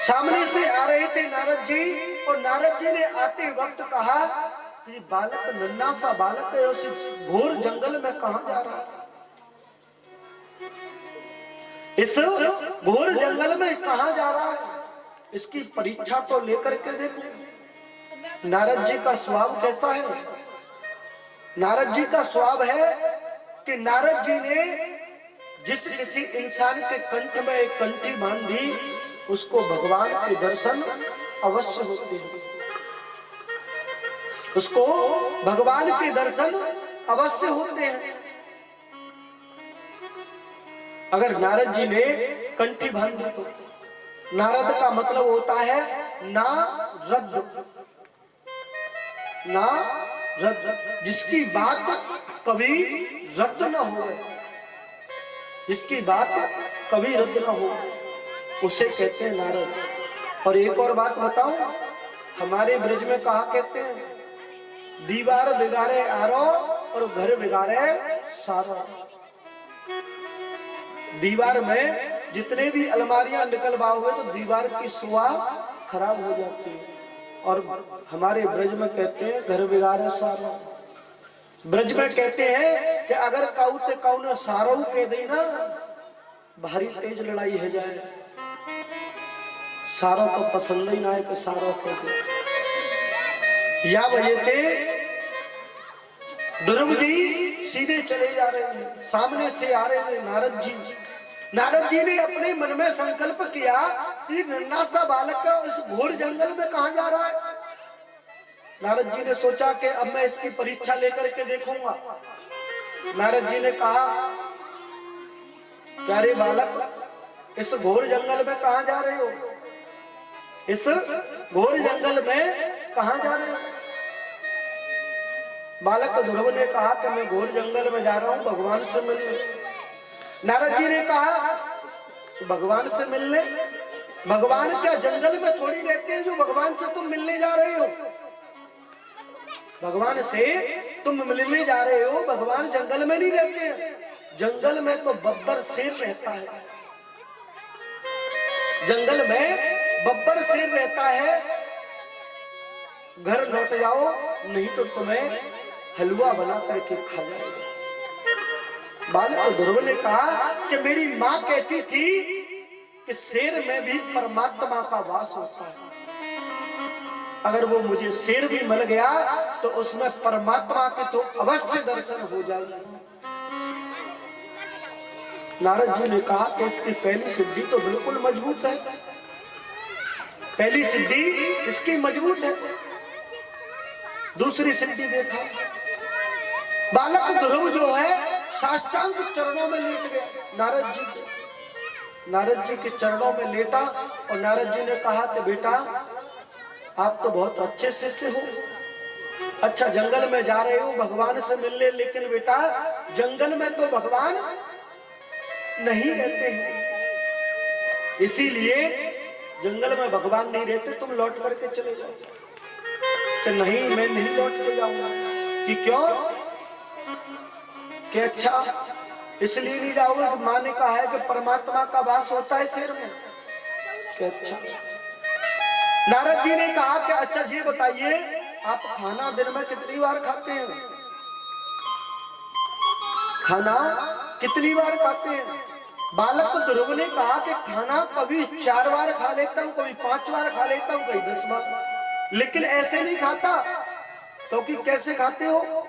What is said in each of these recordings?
सामने से आ रहे थे नारद जी, और नारद जी ने आते वक्त कहा कि बालक, नन्हा सा बालक है, उस घोर जंगल में कहां जा रहा है? इस घोर जंगल में कहां जा रहा है? इसकी परीक्षा तो लेकर के देखो। नारद जी का स्वभाव कैसा है? नारद जी का स्वभाव है कि नारद जी ने जिस किसी इंसान के कंठ में एक कंठी बांधी, उसको भगवान के दर्शन अवश्य होते हैं। उसको भगवान के दर्शन अवश्य होते हैं। अगर नारद जी ने कंठी बांधी तो नारद का मतलब होता है ना रद्द, ना रद्द, जिसकी बात कभी रद्द न हो, जिसकी बात कभी रद्द न हो, उसे कहते हैं नारद। और एक और बात बताऊं, हमारे ब्रज में कहा कहते हैं, दीवार बिगाड़े आरो और घर बिगाड़े सारो। दीवार में जितने भी अलमारियां निकलवाओगे तो दीवार की शोभा खराब हो जाती है, और हमारे ब्रज में कहते हैं घर बिगाड़े सारो। ब्रज में कहते हैं कि अगर काऊ ते काऊ ने सारो कह दी ना, भारी तेज लड़ाई है जाए। सारो तो पसंद ही ना है कि सारो कह दे। या वजह थे ध्रुव जी सीधे चले जा रहे हैं, सामने से आ रहे हैं नारद जी। नारद जी ने अपने मन में संकल्प किया कि नन्हा सा बालक इस घोर जंगल में कहां जा रहा है। नारद जी ने सोचा कि अब मैं इसकी परीक्षा लेकर के देखूंगा। नारद जी ने कहा, प्यारे बालक, इस घोर जंगल में कहां जा रहे हो? इस घोर जंगल में कहां जा रहे हो? बालक ध्रुव ने कहा कि मैं घोर जंगल में जा रहा हूं भगवान से मिलने। नारद जी ने कहा, भगवान से मिलने? भगवान क्या जंगल में थोड़ी रहते हैं जो भगवान से तुम मिलने जा रहे हो? भगवान से तुम मिलने जा रहे हो, भगवान जंगल में नहीं रहते हैं। जंगल में तो बब्बर शेर रहता है, जंगल में बब्बर शेर रहता है। घर लौट जाओ, नहीं तो तुम्हें हलवा बना करके खा जाएगा। बालक ध्रुव ने कहा कि मेरी माँ कहती थी कि शेर में भी परमात्मा का वास होता है। अगर वो मुझे शेर भी मिल गया तो उसमें परमात्मा के तो अवश्य दर्शन हो जाएगा। नारद जी ने कहा कि इसकी पहली सिद्धि तो बिल्कुल मजबूत है, पहली सिद्धि इसकी मजबूत है। दूसरी सिद्धि देखा, बालक ध्रुव जो है साष्टांग चरणों में लेट गया नारद जी के चरणों में लेटा, और नारद जी ने कहा कि बेटा, आप तो बहुत अच्छे शिष्य हो। अच्छा, जंगल में जा रहे हो भगवान से मिलने, लेकिन बेटा जंगल में तो भगवान नहीं रहते हैं, इसीलिए जंगल में भगवान नहीं रहते, तुम लौट करके चले जाओ। कि नहीं, मैं नहीं लौट के जाऊंगा। कि क्यों? कि अच्छा इसलिए नहीं जाओगे कि माँ ने कहा है कि परमात्मा का वास होता है शेर में। कि अच्छा। नारद जी ने कहा कि अच्छा जी बताइए, आप खाना दिन में कितनी बार खाते हैं? खाना कितनी बार खाते हैं? बालक ध्रुव ने कहा कि खाना कभी 4 बार खा लेता हूं, कभी 5 बार खा लेता हूं, कभी 10 बार, लेकिन ऐसे नहीं खाता। तो कि कैसे खाते हो?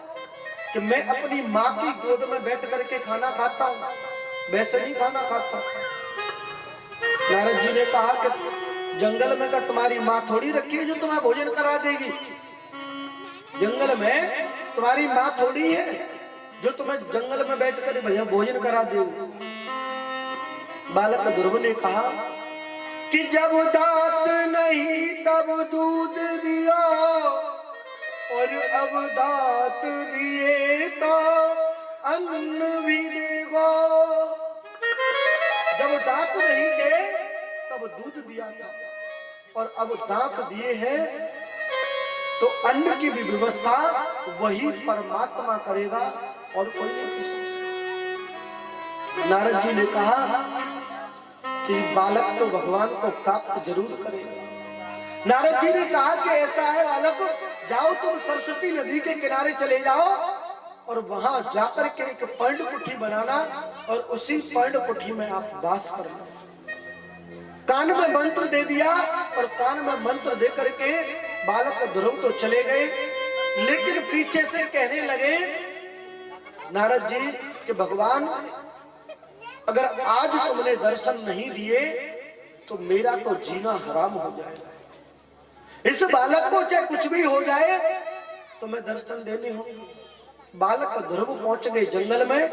कि मैं अपनी माँ की गोद में बैठ करके खाना खाता हूं, वैसे नहीं खाना खाता। नारद जी ने कहा कि जंगल में का तुम्हारी माँ थोड़ी रखी है जो तुम्हें भोजन करा देगी। जंगल में तुम्हारी माँ थोड़ी है जो तुम्हें जंगल में बैठकर भोजन करा देगी। बालक ध्रुव ने कहा कि जब दांत नहीं तब दूध दिया, और अब दांत दिए तो अन्न भी देगा। जब दांत नहीं थे तब दूध दिया था, और अब दांत दिए हैं तो अन्न की भी व्यवस्था वही परमात्मा करेगा और कोई नहीं कर सकता। नारद जी ने कहा कि बालक तो भगवान को प्राप्त जरूर करेगा। नारद जी ने कहा कि ऐसा है बालक, जाओ तुम सरस्वती नदी के किनारे चले जाओ और वहां जाकर के एक पर्ण कुठी बनाना और उसी पर्ण कुठी में आप वास करना। कान में मंत्र दे दिया और कान में मंत्र दे करके बालक ध्रुव तो चले गए, लेकिन पीछे से कहने लगे नारद जी कि भगवान अगर आज तुमने दर्शन नहीं दिए तो मेरा तो जीना हराम हो जाएगा। इस बालक को चाहे कुछ भी हो जाए तो मैं दर्शन देने होंगे। बालक ध्रुव पहुंच गए जंगल में,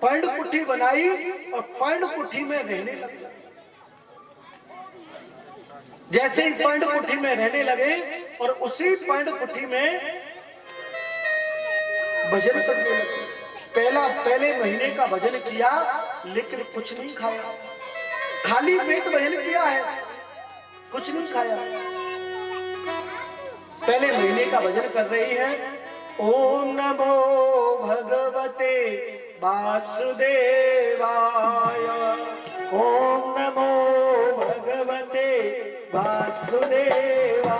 पर्ण कुठी बनाई और पर्ण कुठी में रहने लगे। जैसे ही पर्ण कुठी में रहने लगे और उसी पर्ण कुठी में भजन करने लगे। पहले महीने का भजन किया लेकिन कुछ नहीं खाया, खाली पेट भजन किया है, कुछ नहीं खाया। पहले महीने का भजन कर रही है, ओम नमो भगवते वासुदेवाय, ओम नमो भगवते वासुदेवाय,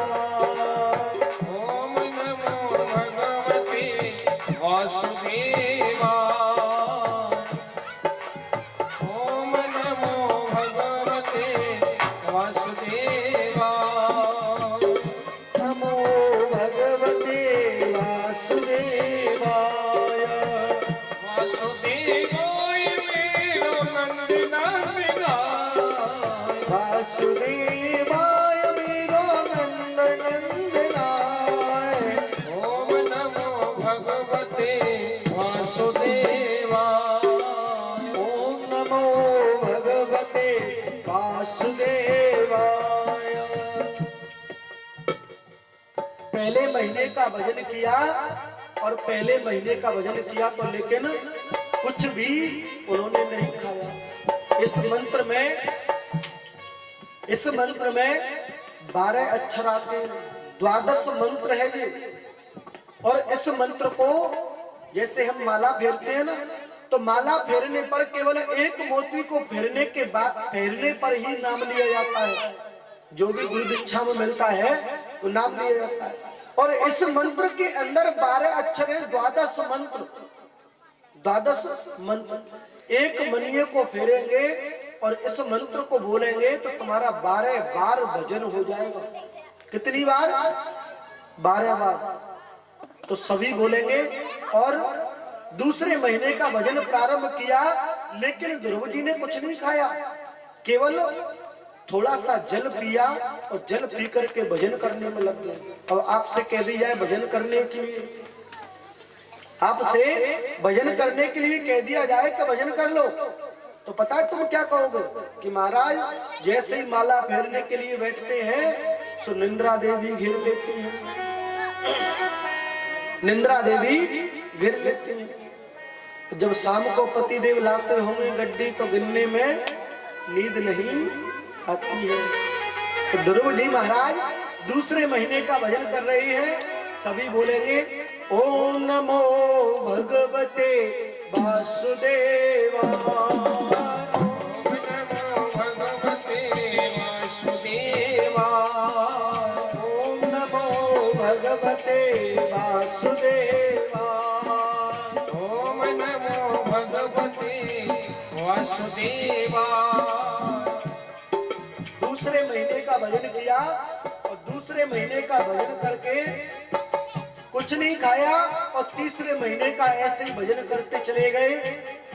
ओम नमो भगवते वासुदेवाय, ओम नमो भगवते वासुदेवाय, नमो भगवते वासुदेवाय, वासुदेवाय मेरो नंदनंदनाय, वासुदेवाय मेरो नंदनंदनाय, ओम नमो भगवते वासुदेवाय, ओम नमो भगवते वासुदेवाय। पहले महीने का भजन किया और पहले महीने का भजन किया तो लेकिन कुछ भी उन्होंने नहीं खाया। इस मंत्र में 12 अक्षर आते हैं, 12 मंत्र है ये। और इस मंत्र को जैसे हम माला फेरते हैं ना, तो माला फेरने पर केवल एक मोती को फेरने के बाद फेरने पर ही नाम लिया जाता है। जो भी गुरु दीक्षा में मिलता है वो नाम लिया जाता है। और इस मंत्र के अंदर 12 अक्षर है, 12 मंत्र, 12 मंत्र। एक मनिये को फेरेंगे और इस मंत्र को बोलेंगे तो तुम्हारा 12 बार भजन हो जाएगा। कितनी बार? 12 बार। तो सभी बोलेंगे। और दूसरे महीने का भजन प्रारंभ किया लेकिन ध्रुव जी ने कुछ नहीं खाया, केवल थोड़ा सा जल पिया और जल पी करके भजन करने में लग गए। अब आपसे कह दी जाए भजन करने के लिए, आपसे भजन करने के लिए कह दिया जाए कि भजन कर लो, तो पता है तुम क्या कहोगे कि महाराज जैसे ही माला फेरने के लिए बैठते हैं सो निंद्रा देवी घेर लेती हैं, निंद्रा देवी घेर लेती हैं। जब शाम को पतिदेव लाते होंगे गड्डी तो गिनने में नींद नहीं आती है। तो ध्रुव जी महाराज दूसरे महीने का भजन कर रही है, सभी बोलेंगे ओम नमो भगवते वासुदेवाय, ओम नमो भगवते वासुदेवाय, ओम नमो भगवते वासुदेवाय, ओम नमो भगवते वासुदेवाय। दूसरे महीने का भजन किया और दूसरे महीने का भजन करके कुछ नहीं खाया और तीसरे महीने का ऐसे ही भजन करते चले गए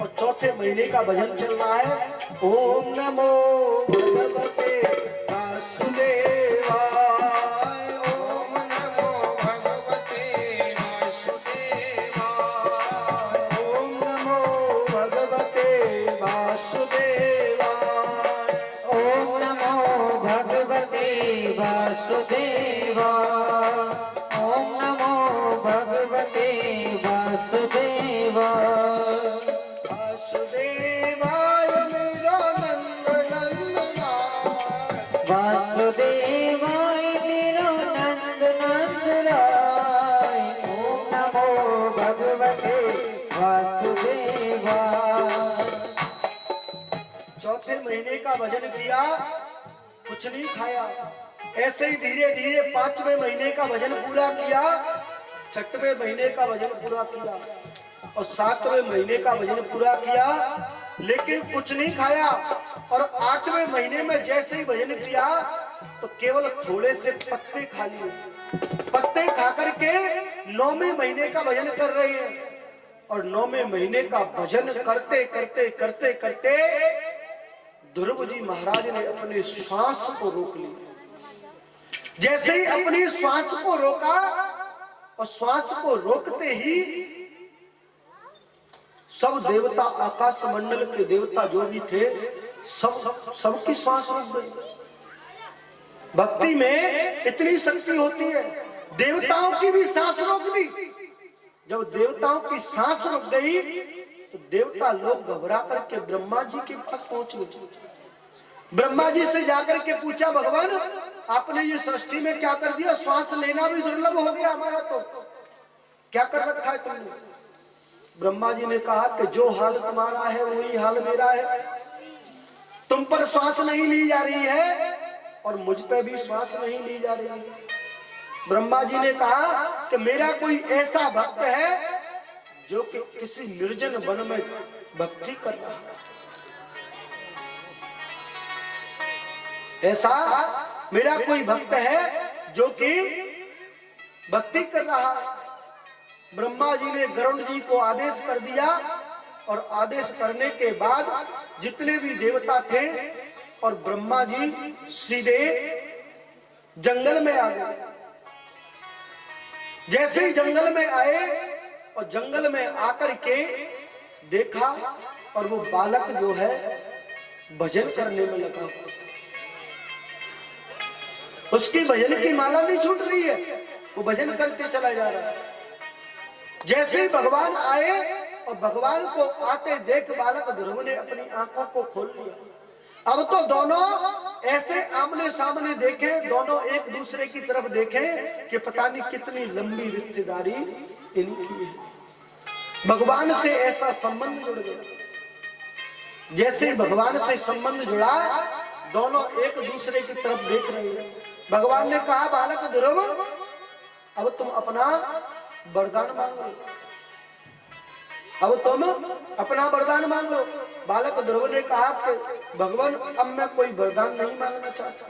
और चौथे महीने का भजन चल रहा है, ओम नमो भगवते वासुदेवाय, ओम नमो भगवते वासुदेवाय, ओम नमो भगवते वासुदेवाय, ओम नमो भगवते वासुदेवाय, ओम नमो भगवते वासुदेवाय, वासुदेवाय मेरो नंदनंदनाय, वासुदेवाय मेरो नंद नंदराय, ओम नमो भगवते वासुदेवाय। चौथे महीने का भजन किया, कुछ नहीं खाया। ऐसे ही धीरे धीरे 5वें महीने का भजन पूरा किया, 6वें महीने का भजन पूरा किया और 7वें महीने का भजन पूरा किया, लेकिन कुछ नहीं खाया। और 8वें महीने में जैसे ही भजन किया तो केवल थोड़े से पत्ते खा लिए। पत्ते खा करके 9वें महीने का भजन कर रहे हैं। और 9वें महीने का भजन करते करते करते करते ध्रुव जी महाराज ने अपने श्वास को रोक लिया। जैसे ही अपनी श्वास को रोका और श्वास को रोकते ही सब देवता, आकाश मंडल के देवता जो भी थे, सबकी श्वास रुक गई। भक्ति में इतनी शक्ति होती है, देवताओं की भी सांस रोक दी। जब देवताओं की सांस रुक गई तो देवता लोग घबरा करके ब्रह्मा जी के पास पहुंच गए। ब्रह्मा जी से जाकर के पूछा, भगवान आपने ये सृष्टि में क्या कर दिया, श्वास लेना भी दुर्लभ हो गया हमारा, तो क्या कर रखा है तुमने। ब्रह्मा जी ने कहा कि जो हाल तुम्हारा है वही हाल मेरा है। तुम पर श्वास नहीं ली जा रही है और मुझ पे भी श्वास नहीं ली जा रही है। ब्रह्मा जी ने कहा कि मेरा कोई ऐसा भक्त है जो कि किसी निर्जन वन में भक्ति कर रहा है। ऐसा मेरा कोई भक्त है जो कि भक्ति कर रहा है। ब्रह्मा जी ने गरुड़ जी को आदेश कर दिया और आदेश करने के बाद जितने भी देवता थे और ब्रह्मा जी सीधे जंगल में आ गए। जैसे ही जंगल में आए और जंगल में आकर के देखा और वो बालक जो है भजन करने में लगा हुआ, उसकी भजन की माला नहीं छूट रही है, वो भजन करते चला जा रहा है। जैसे ही भगवान आए और भगवान को आते देख बालक ध्रुव ने अपनी आंखों को खोल लिया। अब तो दोनों ऐसे आमने सामने देखे, दोनों एक दूसरे की तरफ देखे कि पता नहीं कितनी लंबी रिश्तेदारी इनकी है। भगवान से ऐसा संबंध जुड़ गया। जैसे भगवान से संबंध जुड़ा, दोनों एक दूसरे की तरफ देख रहे हैं। भगवान ने कहा, बालक ध्रुव अब तुम अपना वरदान मांगो, अब तुम अपना वरदान मांगो। बालक ध्रुव ने कहा कि भगवान अब मैं कोई वरदान नहीं मांगना चाहता,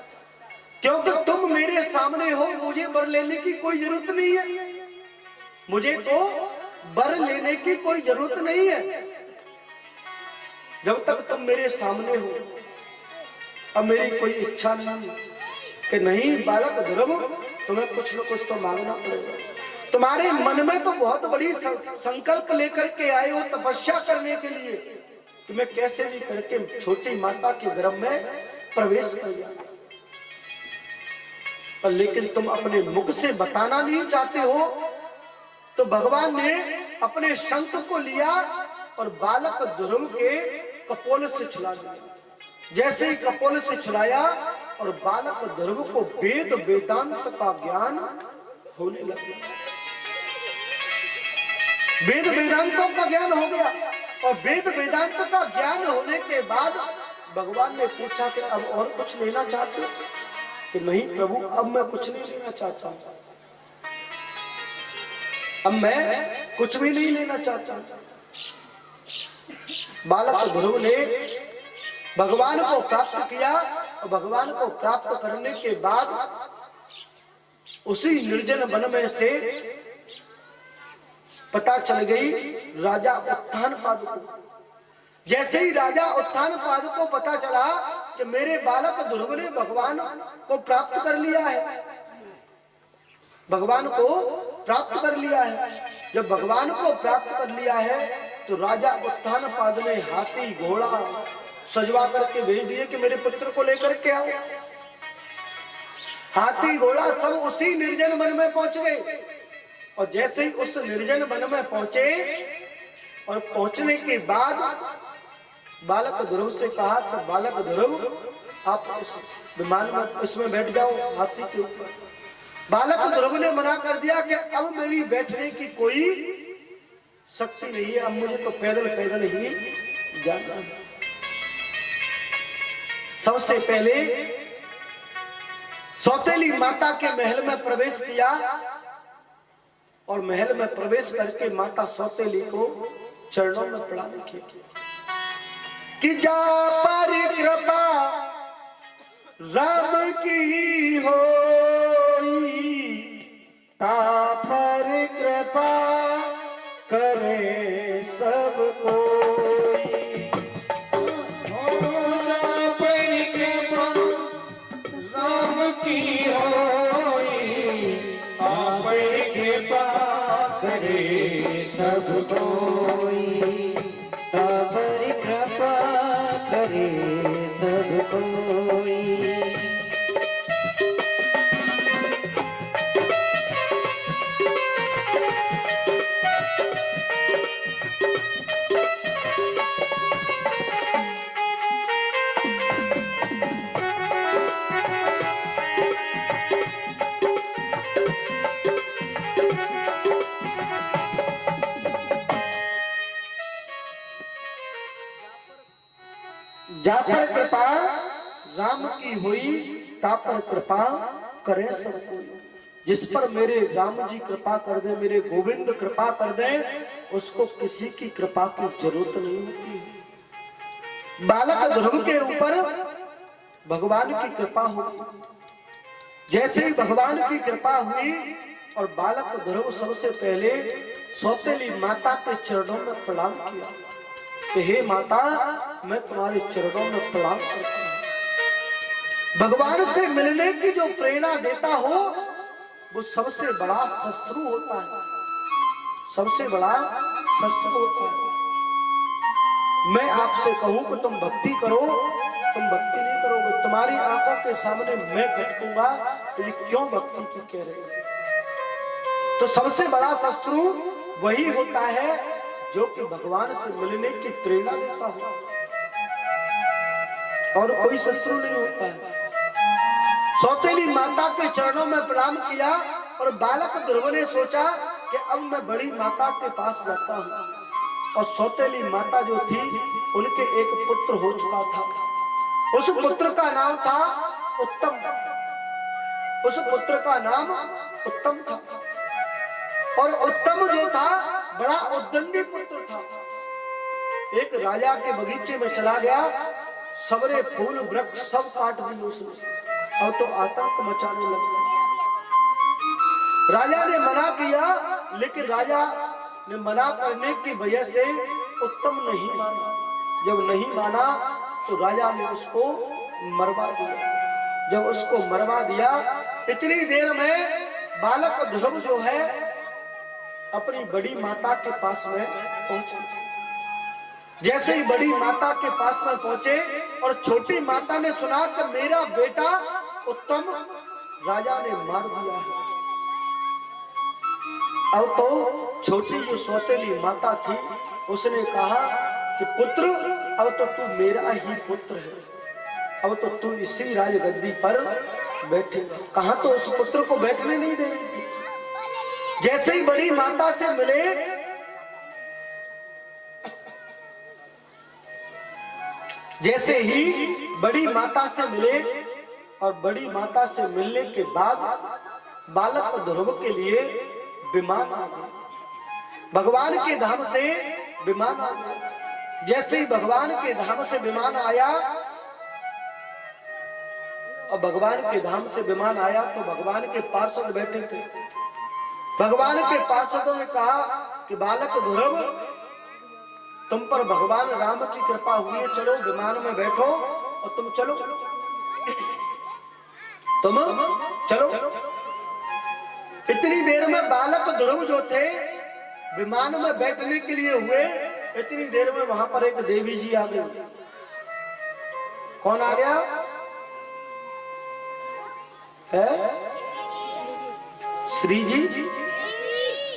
क्योंकि तुम मेरे सामने हो, मुझे वर लेने की कोई जरूरत नहीं है। मुझे तो वर लेने की कोई जरूरत नहीं है। जब तक तुम मेरे सामने हो अब मेरी कोई इच्छा नहीं कि नहीं बालक ध्रुव तुम्हें कुछ न कुछ तो मांगना पड़ेगा। तुम्हारे मन में तो बहुत बड़ी संकल्प लेकर के आए हो तपस्या करने के लिए, तुम्हें कैसे भी करके छोटी माता के गर्भ में प्रवेश कर दिया, पर लेकिन तुम अपने मुख से बताना नहीं चाहते हो। तो भगवान ने अपने शंख को लिया और बालक ध्रुव के कपोल से छुड़ा दिया। जैसे ही कपोल से छुड़ाया और बालक ध्रुव को वेद वेदांत का ज्ञान होने लगा। वेद वेदांतों का ज्ञान हो गया और वेद वेदांत का ज्ञान होने के बाद भगवान ने पूछा कि अब और कुछ लेना चाहते हो? कि नहीं प्रभु, अब मैं कुछ नहीं लेना चाहता, अब मैं कुछ भी नहीं लेना चाहता। बालक ध्रुव ने भगवान को प्राप्त किया और भगवान को प्राप्त करने के बाद उसी निर्जन वन में से पता चल गई राजा उत्तानपाद को। जैसे ही राजा उत्तानपाद को पता चला कि मेरे बालक ध्रुव ने भगवान को प्राप्त कर लिया है, भगवान को प्राप्त कर लिया है। जब भगवान को प्राप्त कर लिया है तो राजा उत्तानपाद ने हाथी घोड़ा सजवा करके भेज दिए कि मेरे पुत्र को लेकर के आओ। हाथी घोड़ा सब उसी निर्जन वन में पहुंच गए और जैसे ही उस निर्जन वन में पहुंचे और पहुंचने के बाद बालक ध्रुव से कहा कि बालक ध्रुव आप इस विमान में इसमें बैठ जाओ, हाथी के ऊपर। बालक ध्रुव ने मना कर दिया कि अब मेरी बैठने की कोई शक्ति नहीं है, अब मुझे तो पैदल पैदल ही जाना है। सबसे पहले सौतेली माता के महल में प्रवेश किया और महल में प्रवेश करके माता सौतेली को चरणों में प्रणाम किया कि जा पर कृपा राम की होई, ता पर कृपा करे सब कोई। जा पर कृपा राम की होई, आप कृपा करे सब कोई, ता पर कृपा करे सब कोई। जा पर कृपा राम की हुई, ता पर कृपा करे सब कोई। जिस पर मेरे राम जी कृपा कर दे, मेरे गोविंद कृपा कर दे, उसको किसी की कृपा की जरूरत नहीं होती। बालक ध्रुव के ऊपर भगवान की कृपा हुई। जैसे ही भगवान की कृपा हुई और बालक ध्रुव सबसे पहले सौतेली माता के चरणों में प्रणाम किया कि हे माता, मैं तुम्हारे चरणों में प्रणाम करता हूं। भगवान से मिलने की जो प्रेरणा देता हो वो सबसे बड़ा शत्रु होता है, सबसे बड़ा शत्रु होता है। मैं आपसे कहूं कि तुम भक्ति करो, तुम भक्ति नहीं करोगे, तुम्हारी आंखों के सामने मैं खटकूंगा तो ये क्यों भक्ति की कह रहे हो। तो सबसे बड़ा शत्रु वही होता है जो कि भगवान से मिलने की प्रेरणा देता हो, और कोई शत्रु नहीं होता है। सौतेली माता के चरणों में प्रणाम किया और बालक ध्रुव ने सोचा कि अब मैं बड़ी माता के पास जाता हूं। और सौतेली माता जो थी उनके एक पुत्र हो चुका था। उस पुत्र का नाम था उत्तम। उस पुत्र का नाम उत्तम था और उत्तम जो था बड़ा उद्दंडी पुत्र था। एक राजा के बगीचे में चला गया, सबरे फूल वृक्ष सब काट दिए उसने और तो आतंक मचाने लगा। राजा ने मना किया, लेकिन राजा ने मना करने की वजह से उत्तम नहीं माना। जब नहीं माना तो राजा ने उसको मरवा दिया। जब उसको मरवा दिया, इतनी देर में बालक ध्रुव जो है अपनी बड़ी माता के पास में पहुंचे। जैसे ही बड़ी माता के पास में पहुंचे और छोटी माता ने सुना कि मेरा बेटा उत्तम राजा ने मार दिया है। अब तो छोटी जो सौतेली माता थी उसने कहा कि पुत्र, अब तो तू मेरा ही पुत्र है, अब तो तू इसी राजगद्दी पर बैठेगा। कहां तो उस पुत्र को बैठने नहीं दे रही थी। जैसे ही बड़ी माता से मिले, जैसे ही बड़ी माता से मिले और बड़ी माता से मिलने के बाद बालक ध्रुव के लिए विमान आ गया। भगवान के धाम से विमान आ गया। जैसे ही भगवान के धाम से विमान आया और भगवान के धाम से विमान आया तो भगवान के पार्षद बैठे थे। भगवान के पार्षदों ने कहा कि बालक ध्रुव, तुम पर भगवान राम की कृपा हुई है, चलो विमान में बैठो और तुम चलो, तुम चलो। इतनी देर में बालक ध्रुव जो थे विमान में बैठने के लिए हुए, इतनी देर में वहां पर एक देवी जी आ गई। कौन आ गया है? श्री जी,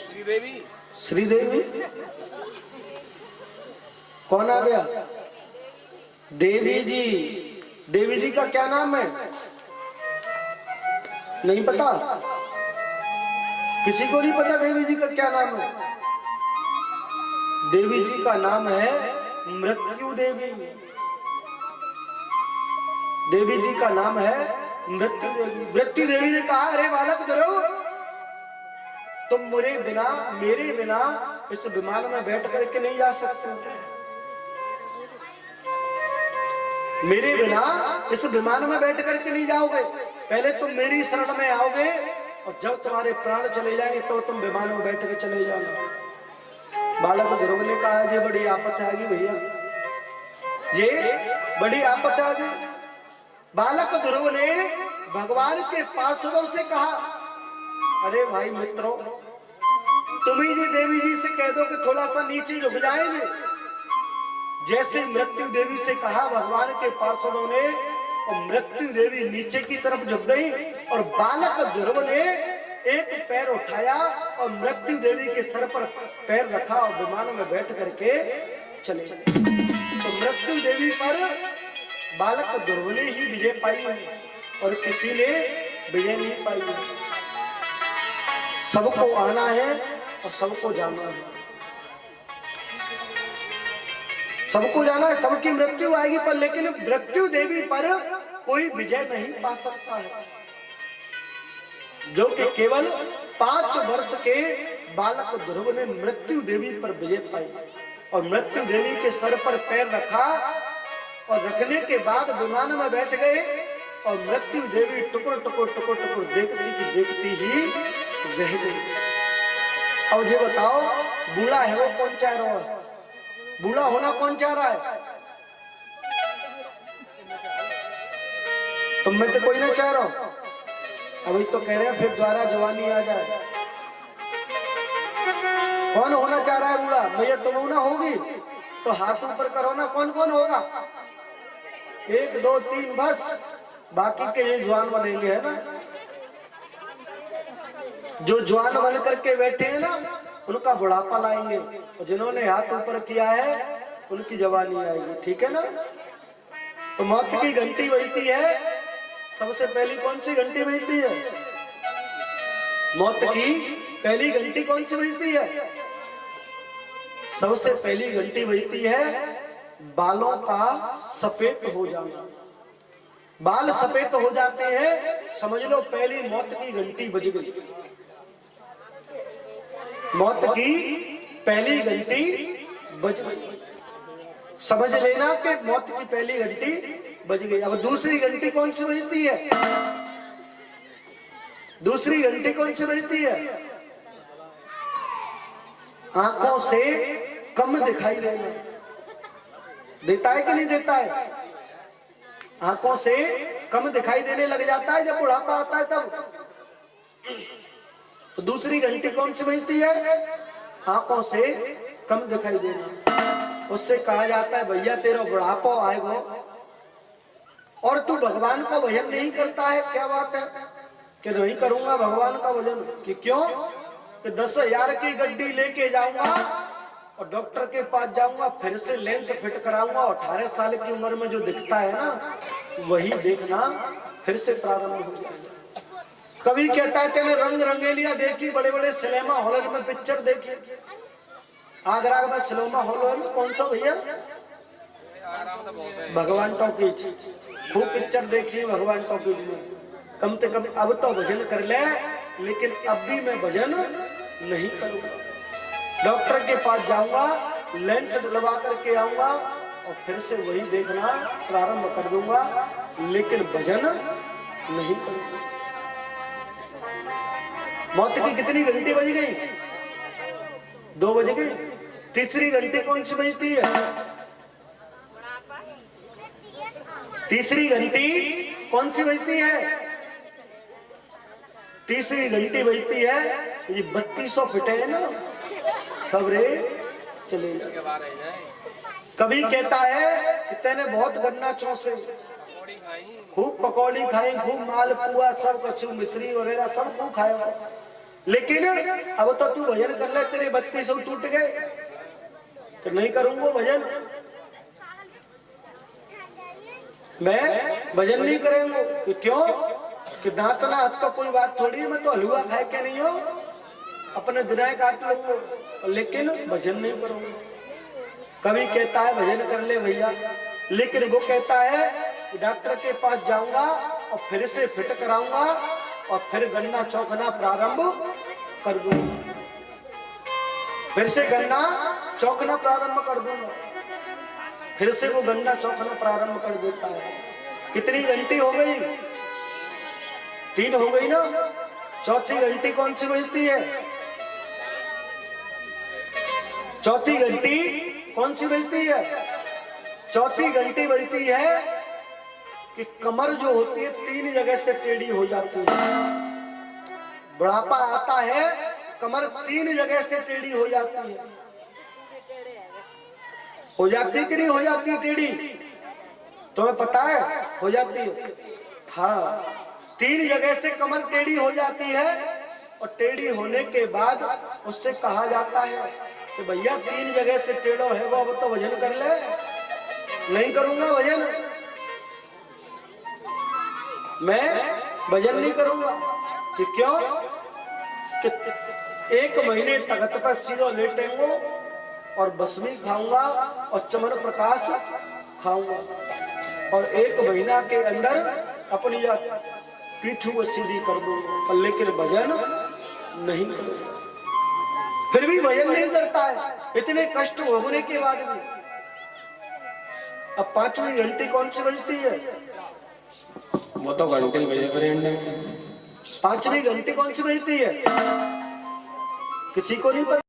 श्रीदेवी। श्रीदेवी। कौन आ गया? देवी जी। देवी जी का क्या नाम है? नहीं पता? किसी को नहीं पता देवी जी का क्या नाम है? देवी जी का नाम है मृत्यु देवी। देवी जी का नाम है मृत्यु देवी। मृत्यु देवी ने कहा, अरे बालक ध्रुव, तुम मेरे बिना इस विमान में बैठ करके नहीं जा सकते। मेरे बिना इस विमान में बैठ करके नहीं जाओगे। पहले तुम मेरी शरण में आओगे और जब तुम्हारे प्राण चले जाएंगे तो तुम विमान में बैठ के चले जाना। बालक ध्रुव ने कहा, ये बड़ी आफत आ गई भैया, ये बड़ी आफत आ गई। बालक ध्रुव ने भगवान के पार्षदों से कहा, अरे भाई मित्रों, तुम ही देवी जी से कह दो कि थोड़ा सा नीचे झुक जाएंगे। जैसे मृत्यु देवी से कहा भगवान के पार्षदों ने, और मृत्यु देवी नीचे की तरफ झुक गई और बालक ध्रुव ने एक पैर उठाया और मृत्यु देवी के सर पर पैर रखा और विमान में बैठ करके चले। तो मृत्यु देवी पर बालक ध्रुव ने ही विजय पाई है और किसी ने विजय नहीं पाई है। सबको आना है और सबको जाना है, सबको जाना है, सबकी मृत्यु आएगी पर लेकिन मृत्यु देवी पर कोई विजय नहीं पा सकता है। जो कि केवल 5 वर्ष के बालक ध्रुव ने मृत्यु देवी पर विजय पाई और मृत्यु देवी के सर पर पैर रखा और रखने के बाद विमान में बैठ गए और मृत्यु देवी टुकड़ टुकड़ टुकड़ टुकड़ देखती ही रह गई। अब ये बताओ, बूढ़ा है वो कौन चाह रहा है? बूढ़ा होना कौन चाह रहा है? तुम में तो कोई ना चाह रहा हो। अभी तो कह रहे हैं फिर द्वारा जवानी आ जाए। कौन होना चाह रहा है बूढ़ा? भैया तुम होना होगी तो हाथ ऊपर करो ना। कौन कौन होगा? 1 2 3 बस, बाकी के ये जवान बनेंगे, है ना। जो जवान बन करके बैठे हैं ना, उनका बुढ़ापा लाएंगे और जिन्होंने हाथ ऊपर किया है उनकी जवानी आएगी, ठीक है ना। तो मौत की घंटी बजती है, सबसे पहली कौन सी घंटी बजती है? मौत की पहली घंटी कौन सी बजती है? सबसे पहली घंटी बजती है बालों का सफेद हो जाना। बाल सफेद हो जाते हैं, समझ लो पहली मौत की घंटी बज गई। मौत की पहली घंटी बज गई, समझ लेना कि मौत की पहली घंटी बज गई। अब दूसरी घंटी कौन सी बजती है? दूसरी घंटी कौन सी बजती है? आंखों से कम दिखाई देना। देता है कि नहीं देता है? आंखों से कम दिखाई देने लग जाता है जब बुढ़ापा आता है तब। तो दूसरी घंटी कौन सी बजती है? आंखों से कम दिखाई देना। उससे कहा जाता है भैया तेरा बुढ़ापा आएगा और तू भगवान का भजन नहीं करता है। क्या बात है कि नहीं करूंगा भगवान का भजन? कि क्यों? कि 10,000 की गड्डी लेके जाऊंगा और डॉक्टर के पास जाऊंगा, फिर से लेंस फिट कराऊंगा, 18 साल की उम्र में जो दिखता है ना वही देखना फिर से प्रारंभ हो जाएगा। कभी कहता है तेने रंग रंगेलियां देखी, बड़े बड़े सिनेमा हॉल में पिक्चर देखी। आगरा में सिनेमा हॉल कौन सा भैया? भगवान टॉकीज। खूब पिक्चर देखी भगवान टॉकीज में। कम से कम अब तो भजन कर ले, लेकिन अब भी मैं भजन नहीं करूंगा। डॉक्टर के पास जाऊंगा, लेंस लगा करके आऊंगा और फिर से वही देखना प्रारंभ कर दूंगा, लेकिन भजन नहीं करूंगा। मौत की कितनी घंटी बज गई? 2 बज गई। तीसरी घंटी कौन सी बजती है? तीसरी घंटी कौन सी बजती है? तीसरी घंटी बजती है, ये 3200 फिटे है ना, सब रे चले जाए। कभी कहता है कि तेने बहुत गन्ना चौसे, खूब पकौड़ी खाई, खूब मालपुआ, सब कछु मिश्री वगैरह सब खूब खाया, लेकिन अब तो तू भजन कर ले, तेरे 3200 टूट गए। तो नहीं करूंगा भजन, मैं भजन नहीं करेंगे। कि क्यों? कि दांत ना हाथ तो कोई बात थोड़ी है, मैं तो हलवा खाए के नहीं हो, अपने दिनाए काट लूंगा, लेकिन भजन नहीं करूंगा। कभी कहता है भजन कर ले भैया, लेकिन वो कहता है कि डॉक्टर के पास जाऊंगा और फिर से फिट कराऊंगा और फिर गन्ना चौंकना प्रारंभ कर दूंगा, फिर से गन्ना चौंकना प्रारंभ कर दूंगा। फिर से वो गन्ना चौंकना प्रारंभ कर देता है। कितनी घंटी हो गई? 3 हो गई ना। चौथी घंटी कौन सी बजती है? चौथी घंटी कौन सी बजती है? चौथी घंटी बजती है कि कमर जो होती है 3 जगह से टेढ़ी हो जाती है। बुढ़ापा आता है, कमर 3 जगह से टेढ़ी हो जाती है। हो जाती कि नहीं हो जाती टेढ़ी? तुम्हें पता है? हो जाती है। हाँ, 3 जगह से कमर टेढ़ी हो जाती है और टेढ़ी होने के बाद उससे कहा जाता है कि भैया 3 जगह से टेढ़ो है वो, अब तो वजन कर ले। नहीं करूंगा वजन, मैं वजन नहीं करूंगा। कि क्यों? कि 1 महीने तख्त पर सीधो लेटेंगे और बसमी खाऊंगा और चमन प्रकाश खाऊंगा और 1 महीना के अंदर अपनी पीठ को सीधी कर दूंगा, लेकिन भजन नहीं करूंगा। फिर भी भजन नहीं करता है, इतने कष्ट भोगने के बाद भी। अब 5वीं घंटी कौन सी बजती है? वो तो घंटे बजे फ्रेंड। 5वीं घंटी कौन सी बजती है? किसी को नहीं पता।